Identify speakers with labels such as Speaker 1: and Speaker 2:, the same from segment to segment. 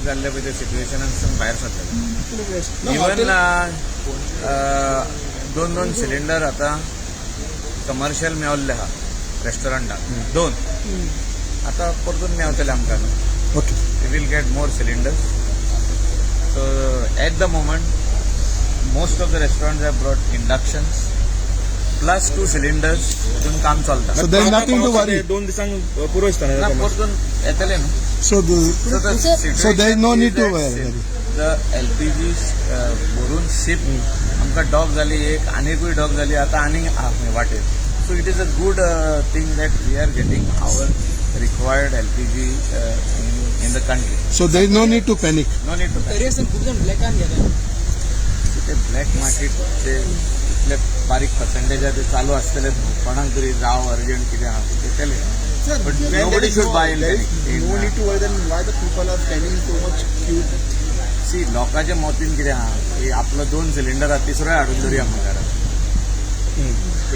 Speaker 1: जाल्ले पळय ते सिट्युएशनांतसून भायर सरलेले. इवन दोन दोन सिलिंडर आतां कमर्शियल मेवल्ले आहा रेस्टॉरंटात, 2 आतां परतून मेवतले आमकां.
Speaker 2: Okay.
Speaker 1: We will get more cylinders. So at the moment most of the restaurants have brought inductions plus 2 cylinders. तितून काम चलता.
Speaker 2: So there is nothing to worry.
Speaker 3: 2 दिसांक पुरो दिसता
Speaker 1: ना परतून येतले न्हू.
Speaker 2: So there is no need to worry.
Speaker 1: The LPG भरून शिप आमकां डॉक जाली, एक आनीकूय डॉक जाली, आतां आनीक वाटेर. So it is a good thing that we are getting our required LPG in the country.
Speaker 2: So there is no need to panic.
Speaker 1: No need to panic. ते ब्लॅक मार्केटचे इतले बारीक पर्सेंटेज ते चालू आसतले, कोणाक तरी जाव अर्जंट कितें आहा ते केले. But nobody should buy in
Speaker 3: No need to worry. Then why the people are standing in so much queue?
Speaker 1: सी लोकांच्या मोतीन कितें आहा की आपलो 2 सिलिंडर आहा, तिसरोय हाडून धरुया म्हणून घरा.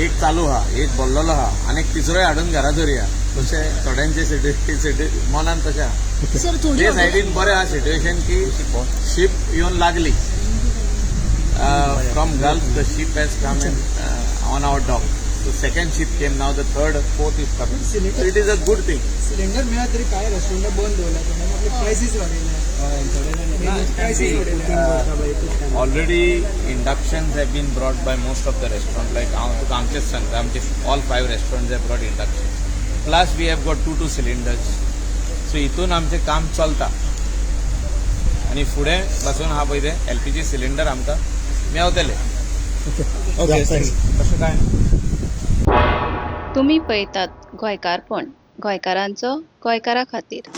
Speaker 1: एक चालू आहा, एक बोल्लोलो आहा, आनी एक तिसरोय हाडून घरा धरुया. तशें थोड्यांचे सिटी मनान तशें आहा. ते सायडीन बरें आहा सिट्युएशन की शिप येवन लागली. From Gulf, the ship has come in on our dock. The second ship came, now the third, fourth is coming. So it is a good thing.
Speaker 4: Cylinder मिळा तरी काय रेस्टॉरंट बंद दवरला, प्राइसीस वाडयला.
Speaker 1: Already inductions have been brought by most of the restaurants. Like आमचेच सांगता, आमचे all 5 restaurants have brought induction. Plus we have got 2 cylinders. So इथून आमचे काम चलता. आणि फुडें बसून हा पळय ते LPG सिलिंडर आमकां मेवतले.
Speaker 2: Okay, thanks.
Speaker 1: तशें काय ना.
Speaker 5: तुम्ही पळयतात गोंयकारपण, गोंयकारांचो गोंयकारा खातीर.